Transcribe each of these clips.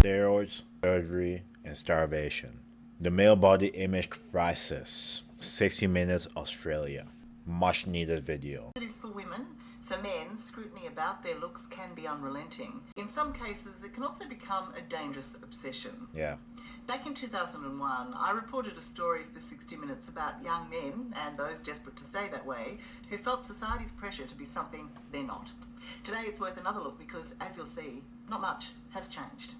Steroids, Surgery, and Starvation. The Male Body Image Crisis. 60 Minutes Australia. Much needed video. It is for women. For men, scrutiny about their looks can be unrelenting. In some cases, it can also become a dangerous obsession. Yeah. Back in 2001, I reported a story for 60 Minutes about young men, and those desperate to stay that way, who felt society's pressure to be something they're not. Today it's worth another look because, as you'll see, not much has changed.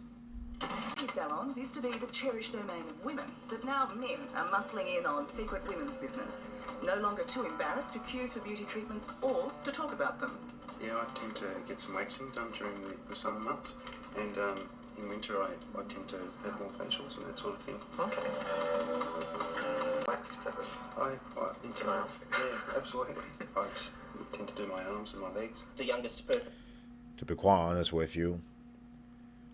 Beauty salons used to be the cherished domain of women, but now men are muscling in on secret women's business. No longer too embarrassed to queue for beauty treatments or to talk about them. Yeah, I tend to get some waxing done during the summer months, and in winter I tend to have more facials and that sort of thing. Okay. Waxed, is that right? Can I ask? Yeah, absolutely. I just tend to do my arms and my legs. The youngest person. To be quite honest with you,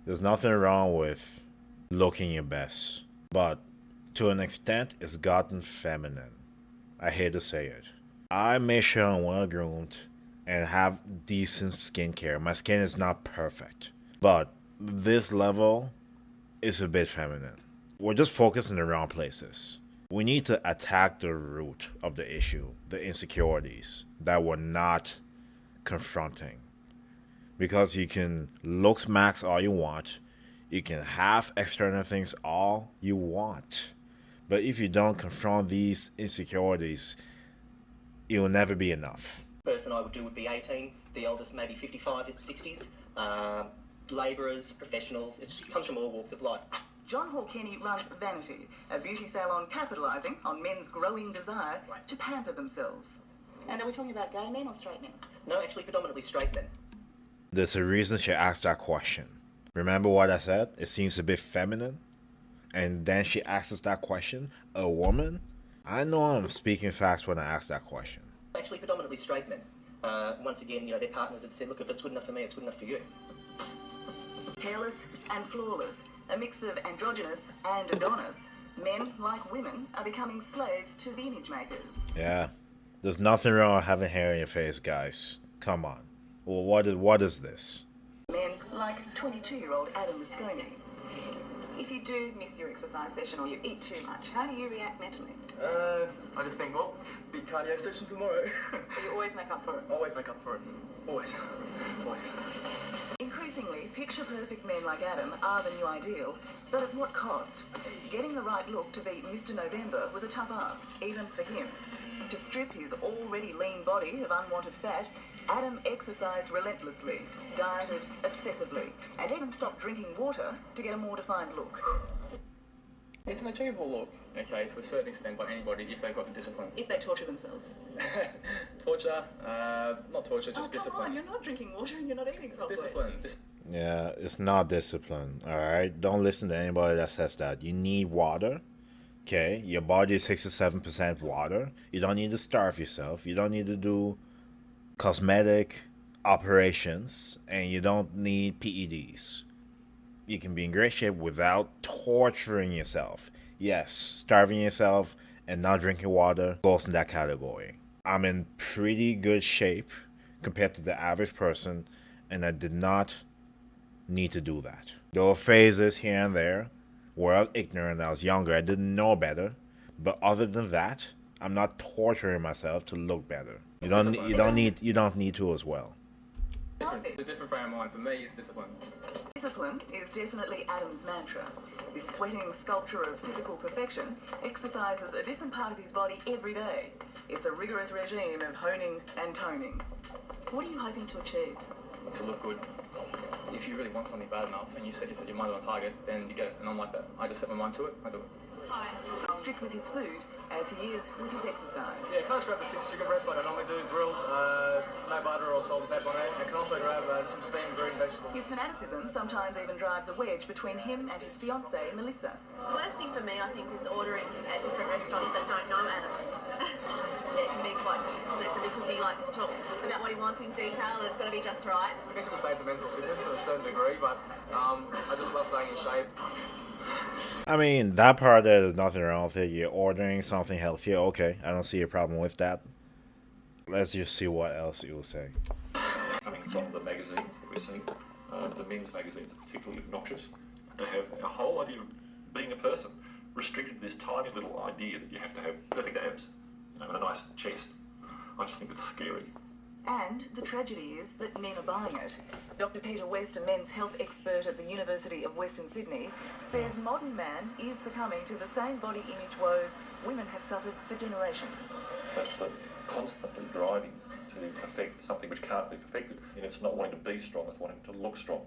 there's nothing wrong with looking your best, but to an extent, it's gotten feminine. I hate to say it. I make sure I'm well groomed and have decent skincare. My skin is not perfect, but this level is a bit feminine. We're just focused in the wrong places. We need to attack the root of the issue, the insecurities that we're not confronting. Because you can Looksmax all you want, you can have external things all you want, but if you don't confront these insecurities, it will never be enough. Person I would do would be 18, the eldest maybe 55 in the 60s. Labourers, professionals, it comes from all walks of life. John Hawkenny runs Vanity, a beauty salon capitalising on men's growing desire to pamper themselves. And are we talking about gay men or straight men? No, actually predominantly straight men. There's a reason she asked that question. Remember what I said? It seems a bit feminine. And then she asks that question. A woman? I know I'm speaking facts when I ask that question. Actually predominantly straight men. Once again, their partners have said, look, if it's good enough for me, it's good enough for you. Hairless and flawless, a mix of androgynous and Adonis. Men, like women, are becoming slaves to the image makers. Yeah. There's nothing wrong with having hair in your face, guys. Come on. Well, what is this? Men like 22-year-old Adam Rusconi. If you do miss your exercise session or you eat too much, how do you react mentally? I just think, well, big cardio session tomorrow. So you always make up for it? Always make up for it. Always. Always. Increasingly, picture-perfect men like Adam are the new ideal, but at what cost? Getting the right look to beat Mr. November was a tough ask, even for him. To strip his already lean body of unwanted fat, Adam exercised relentlessly, dieted obsessively, and even stopped drinking water to get a more defined look. It's an achievable look, okay, to a certain extent by anybody if they've got the discipline. If they torture themselves. Torture, not torture, just discipline. Come on, you're not drinking water and you're not eating properly. It's discipline. Yeah, it's not discipline, alright? Don't listen to anybody that says that. You need water. Okay, your body is 67% water. You don't need to starve yourself. You don't need to do cosmetic operations, and you don't need PEDs. You can be in great shape without torturing yourself. Yes, starving yourself and not drinking water goes in that category. I'm in pretty good shape compared to the average person, and I did not need to do that. There were phases here and there where I was ignorant. I was younger. I didn't know better. But other than that, I'm not torturing myself to look better. You don't need to as well. The different frame of mind for me is discipline. Discipline is definitely Adam's mantra. This sweating sculpture of physical perfection exercises a different part of his body every day. It's a rigorous regime of honing and toning. What are you hoping to achieve? To look good. If you really want something bad enough and you set your mind on target, then you get it. And I'm like that. I just set my mind to it, I do it. Strict with his food as he is with his exercise. Yeah, can I just grab the 6 chicken breasts like I normally do, grilled, no butter or salt and pepper on it. I can also grab some steamed green vegetables. His fanaticism sometimes even drives a wedge between him and his fiancée, Melissa. The worst thing for me, I think, is ordering at different restaurants that don't know Adam. It can be quite listen because he likes to talk about what he wants in detail and it's got to be just right. I guess you could say it's a mental sickness to a certain degree, but I just love staying in shape. I mean, that part there's nothing wrong with it. You're ordering something healthier. Okay, I don't see a problem with that. Let's just see what else you will say. Coming from the magazines that we're seeing, the men's magazines are particularly obnoxious. to have a whole idea of being a person restricted to this tiny little idea that you have to have perfect abs, and a nice chest. I just think it's scary. And the tragedy is that men are buying it. Dr. Peter West, a men's health expert at the University of Western Sydney, says modern man is succumbing to the same body image woes women have suffered for generations. That's the constantly driving to perfect something which can't be perfected. And it's not wanting to be strong, it's wanting to look strong.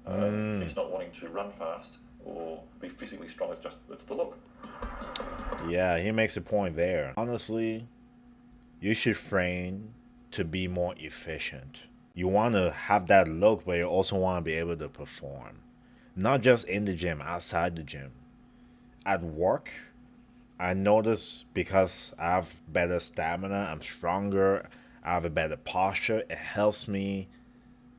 It's not wanting to run fast or be physically strong, it's the look. Yeah, he makes a point there. Honestly, you should train to be more efficient. You want to have that look, but you also want to be able to perform. Not just in the gym, outside the gym. At work, I notice because I have better stamina, I'm stronger, I have a better posture, it helps me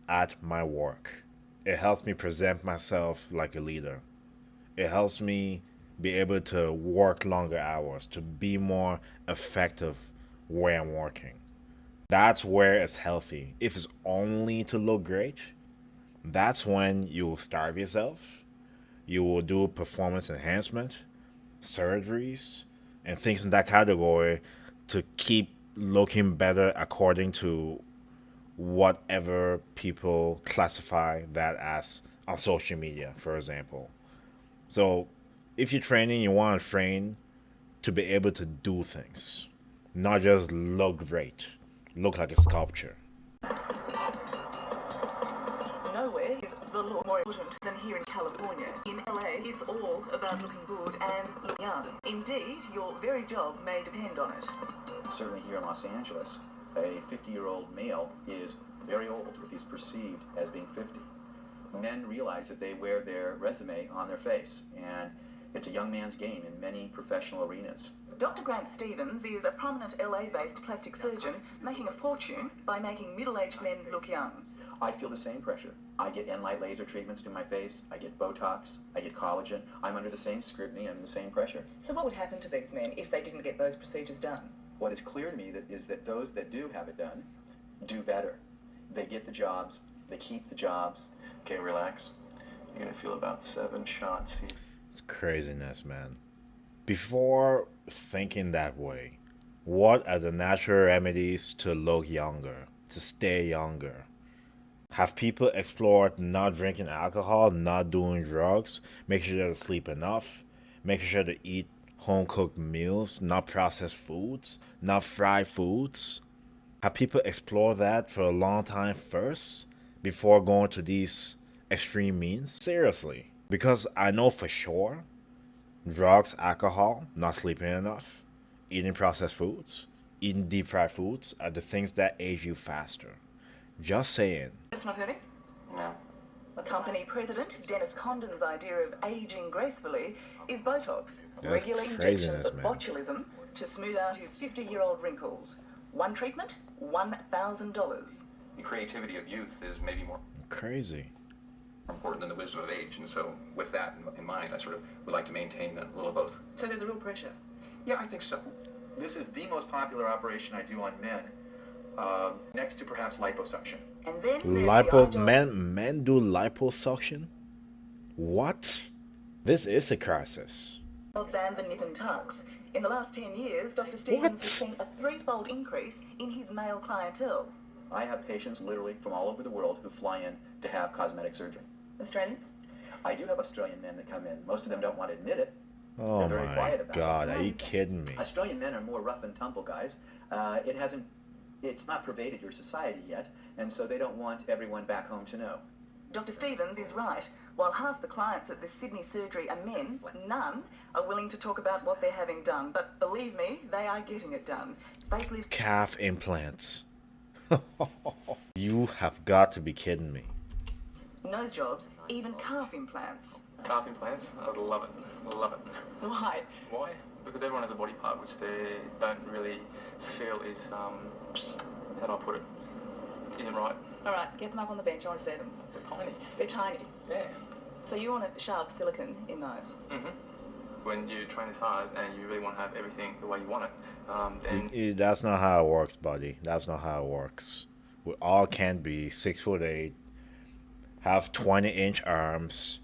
at my work. It helps me present myself like a leader. It helps me be able to work longer hours, to be more effective where I'm working. That's where it's healthy. If it's only to look great, that's when you will starve yourself. You will do performance enhancement, surgeries, and things in that category to keep looking better according to whatever people classify that as on social media, for example. So if you're training, you want to train to be able to do things, not just look great, look like a sculpture. Nowhere is the law more important than here in California. In LA, it's all about looking good and looking young. Indeed, your very job may depend on it. Certainly here in Los Angeles, a 50-year-old male is very old if he's perceived as being 50. Men realize that they wear their resume on their face, and it's a young man's game in many professional arenas. Dr. Grant Stevens is a prominent LA-based plastic surgeon making a fortune by making middle-aged men look young. I feel the same pressure. I get N-light laser treatments to my face, I get Botox, I get collagen. I'm under the same scrutiny and the same pressure. So what would happen to these men if they didn't get those procedures done? What is clear to me is that those that do have it done do better. They get the jobs, they keep the jobs. Okay, relax. You're gonna feel about 7 shots here. It's craziness, man. Before thinking that way, what are the natural remedies to look younger, to stay younger? Have people explored not drinking alcohol, not doing drugs, making sure to sleep enough, making sure to eat home-cooked meals, not processed foods, not fried foods? Have people explored that for a long time first before going to these extreme means? Seriously. Because I know for sure drugs, alcohol, not sleeping enough, eating processed foods, eating deep fried foods are the things that age you faster. Just saying. That's not hurting? No. The company president, Dennis Condon's idea of aging gracefully is Botox, That's regular injections craziness, of man. botulism to smooth out his 50-year-old wrinkles. One treatment, $1,000. The creativity of youth is maybe more Crazy. important than the wisdom of age, and so with that in mind, I sort of would like to maintain a little of both. So there's a real pressure. Yeah, I think so. This is the most popular operation I do on men, next to perhaps liposuction. And then there's the eye job. Men do liposuction? What? This is a crisis. And the nip and tucks. In the last 10 years, Dr. Stevens has seen a threefold increase in his male clientele. I have patients literally from all over the world who fly in to have cosmetic surgery. Australians? I do have Australian men that come in. Most of them don't want to admit it. Oh They're very my quiet about god, it. are you kidding me? Australian men are more rough and tumble guys. It's not pervaded your society yet, and so they don't want everyone back home to know. Dr. Stevens is right. While half the clients at the Sydney surgery are men, none are willing to talk about what they're having done. But believe me, they are getting it done. Facelifts, Calf implants. You have got to be kidding me. nose jobs, even calf implants. Calf implants, I would love it. Love it. Why? Why? Because everyone has a body part which they don't really feel is, how do I put it, isn't right. All right, get them up on the bench. I want to see them. They're tiny. They're tiny. Yeah. So you want to shove silicone in those? When you train this hard and you really want to have everything the way you want it, then That's not how it works, buddy. That's not how it works. We all can't be 6'8", have 20-inch arms,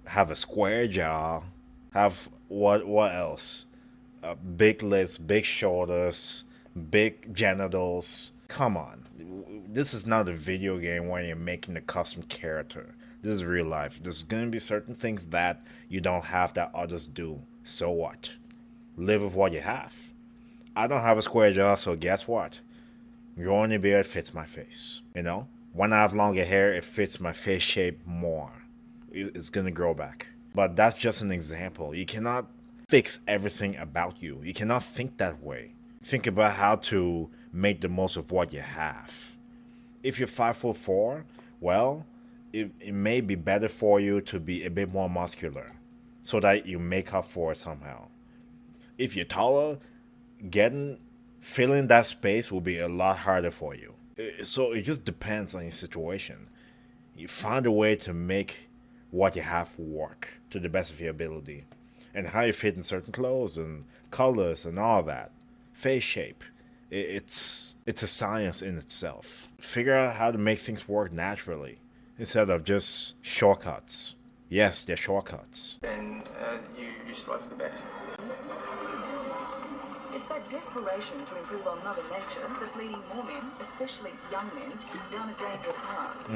have a square jaw, have what else? Big lips, big shoulders, big genitals. Come on. This is not a video game where you're making a custom character. This is real life. There's going to be certain things that you don't have that others do. So what? Live with what you have. I don't have a square jaw, so guess what? Growing a beard fits my face. You know? When I have longer hair, it fits my face shape more. It's going to grow back. But that's just an example. You cannot fix everything about you. You cannot think that way. Think about how to make the most of what you have. If you're 5'4", well, it may be better for you to be a bit more muscular so that you make up for it somehow. If you're taller, filling that space will be a lot harder for you. So it just depends on your situation. You find a way to make what you have work to the best of your ability, and how you fit in certain clothes and colors and all that. Face shape. It's a science in itself. Figure out how to make things work naturally instead of just shortcuts. Yes, they're shortcuts. Then you strive for the best. It's that desperation to improve on Mother Nature that's leading more men, especially young men, down a dangerous path.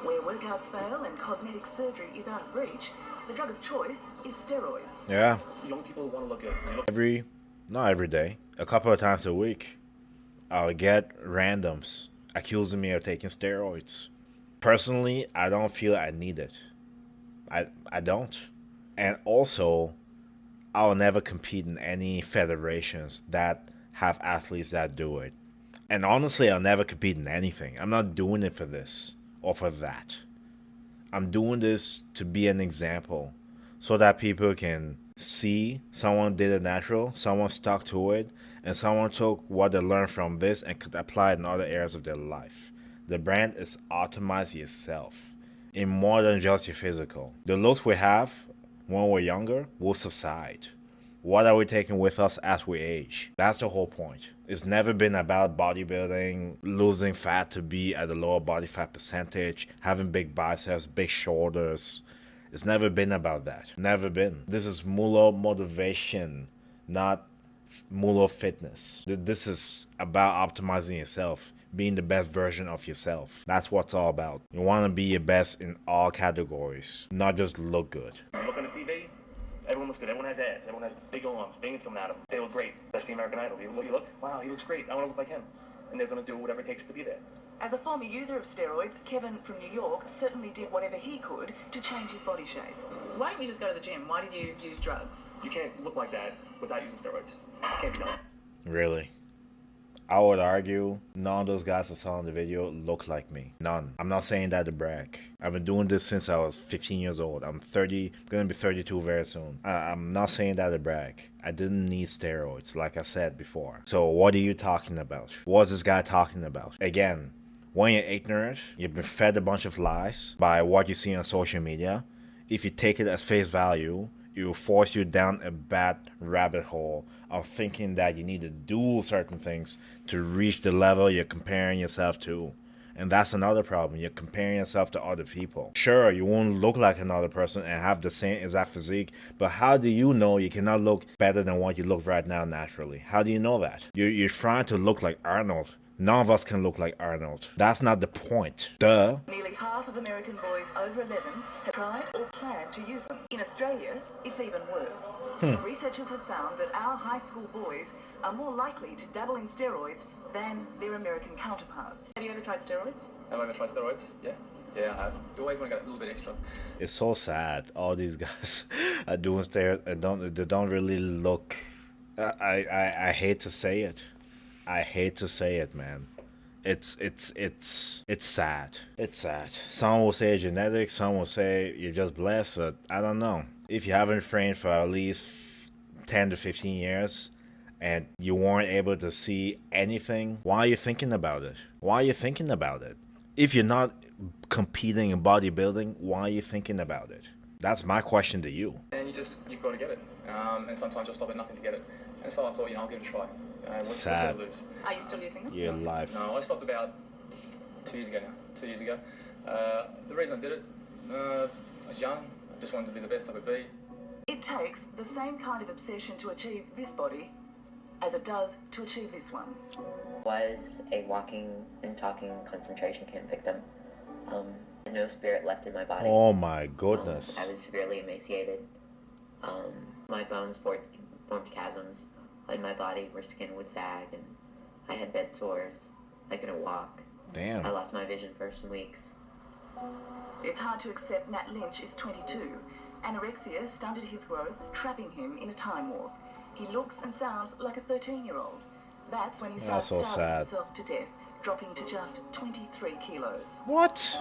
Where workouts fail and cosmetic surgery is out of reach, the drug of choice is steroids. Yeah. Young people want to look at. Not every day, a couple of times a week, I'll get randoms accusing me of taking steroids. Personally, I don't feel I need it. I don't. And also, I'll never compete in any federations that have athletes that do it. And honestly, I'll never compete in anything. I'm not doing it for this or for that. I'm doing this to be an example so that people can see someone did it natural, someone stuck to it, and someone took what they learned from this and could apply it in other areas of their life. The brand is optimize yourself in more than just your physical. The looks we have when we're younger will subside. What are we taking with us as we age? That's the whole point. It's never been about bodybuilding, losing fat to be at a lower body fat percentage, having big biceps, big shoulders. It's never been about that. Never been. This is Mulo Motivation, not Mulo Fitness. This is about optimizing yourself, being the best version of yourself. That's what it's all about. You want to be your best in all categories, not just look good. Look on the TV, everyone looks good. Everyone has abs. Everyone has big arms, veins coming out of them. They look great. That's the American Idol. You look, wow, he looks great. I want to look like him. And they're going to do whatever it takes to be there. As a former user of steroids, Kevin from New York certainly did whatever he could to change his body shape. Why didn't you just go to the gym? Why did you use drugs? You can't look like that without using steroids. It can't be done. Really? I would argue none of those guys that saw in the video look like me. None. I'm not saying that to brag. I've been doing this since I was 15 years old. I'm 30, gonna be 32 very soon. I'm not saying that to brag. I didn't need steroids, like I said before. So what are you talking about? What's this guy talking about? Again, when you're ignorant, you've been fed a bunch of lies by what you see on social media. If you take it as face value, it will force you down a bad rabbit hole of thinking that you need to do certain things to reach the level you're comparing yourself to. And that's another problem. You're comparing yourself to other people. Sure, you won't look like another person and have the same exact physique, but how do you know you cannot look better than what you look right now naturally? How do you know that? You're trying to look like Arnold. None of us can look like Arnold. That's not the point. Duh. Nearly half of American boys over 11 have tried or plan to use them. In Australia, it's even worse. Researchers have found that our high school boys are more likely to dabble in steroids than their American counterparts. Have you ever tried steroids? Have I ever tried steroids? Yeah. Yeah, I have. You always want to get a little bit extra. It's so sad. All these guys are doing steroids and they don't really look. I hate to say it. I hate to say it, man. It's sad. It's sad. Some will say genetics, some will say you're just blessed, but I don't know. If you haven't trained for at least 10 to 15 years and you weren't able to see anything, why are you thinking about it? Why are you thinking about it? If you're not competing in bodybuilding, why are you thinking about it? That's my question to you. And you've got to get it. And sometimes you'll stop at nothing to get it. And so I thought, I'll give it a try. What's sad. to lose? Are you still using them? Your life. No, I stopped about 2 years ago now. 2 years ago. The reason I did it, I was young, just wanted to be the best I could be. It takes the same kind of obsession to achieve this body as it does to achieve this one. Was a walking and talking concentration camp victim. No spirit left in my body. Oh my goodness. I was severely emaciated. My bones formed chasms in my body where skin would sag, and I had bed sores. I couldn't walk. Damn. I lost my vision for some weeks. It's hard to accept Matt Lynch is 22. Anorexia stunted his growth, trapping him in a time warp. He looks and sounds like a 13-year-old. That's when he starts so starving sad. himself to death, dropping to just 23 kilos. What?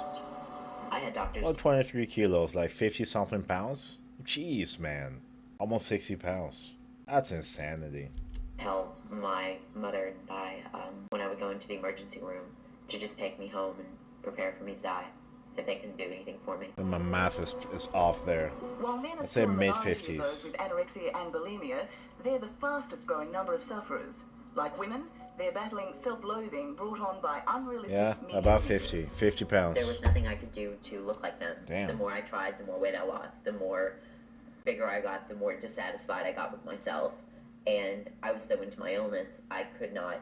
I had doctors. Oh, 23 kilos, like 50 something pounds? Jeez, man. Almost 60 pounds. That's insanity. Tell my mother and I, when I would go into the emergency room, to just take me home and prepare for me to die. That they couldn't do anything for me. And my math is off there. While men are I'd say still the minority mid-50s. of those with anorexia and bulimia, they're the fastest growing number of sufferers. Like women, they're battling self-loathing brought on by unrealistic Yeah, media about images. 50. 50 pounds. There was nothing I could do to look like them. Damn. The more I tried, the more weight I lost. The more bigger I got, the more dissatisfied I got with myself. And I was so into my illness, I could not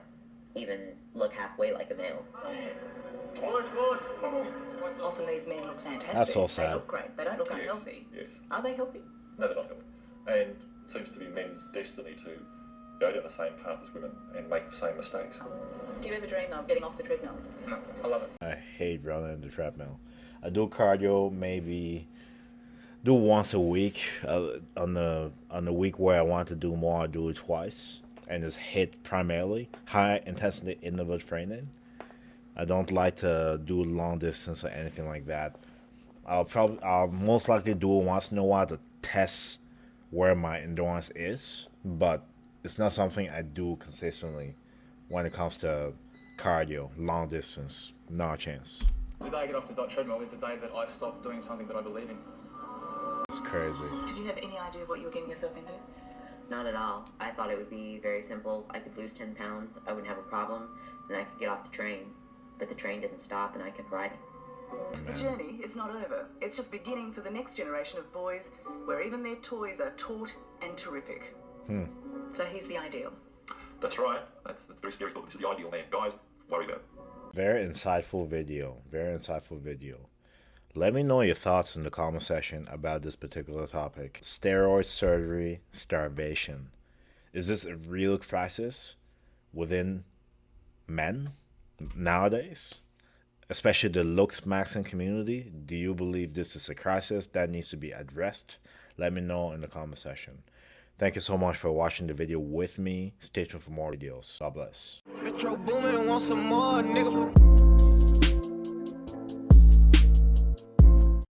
even look halfway like a male. Often these men look fantastic. That's so sad. They look great. They don't look unhealthy. Yes. Are they healthy? No, they're not healthy. And it seems to be men's destiny to go down the same path as women and make the same mistakes. Do you ever dream of getting off the treadmill? No, I love it. I hate running in the treadmill. I do cardio maybe do once a week. On the week where I want to do more, I do it twice. And it's HIIT primarily, high intensity interval training. I don't like to do long distance or anything like that. I'll most likely do it once in a while to test where my endurance is, but it's not something I do consistently when it comes to cardio, long distance. Not a chance. The day I get off the treadmill is the day that I stop doing something that I believe in. It's crazy. Did you have any idea what you were getting yourself into? Not at all. I thought it would be very simple. I could lose 10 pounds, I wouldn't have a problem, and I could get off the train. But the train didn't stop and I kept riding. The journey is not over. It's just beginning for the next generation of boys where even their toys are taut and terrific. So he's the ideal. That's right. That's very scary thought. This is the ideal man. Guys, worry about it. Very insightful video. Very insightful video. Let me know your thoughts in the comment section about this particular topic. Steroid surgery, starvation. Is this a real crisis within men nowadays? Especially the Looksmaxing community. Do you believe this is a crisis that needs to be addressed? Let me know in the comment section. Thank you so much for watching the video with me. Stay tuned for more videos. God bless. Metro Boomin, want some more, nigga.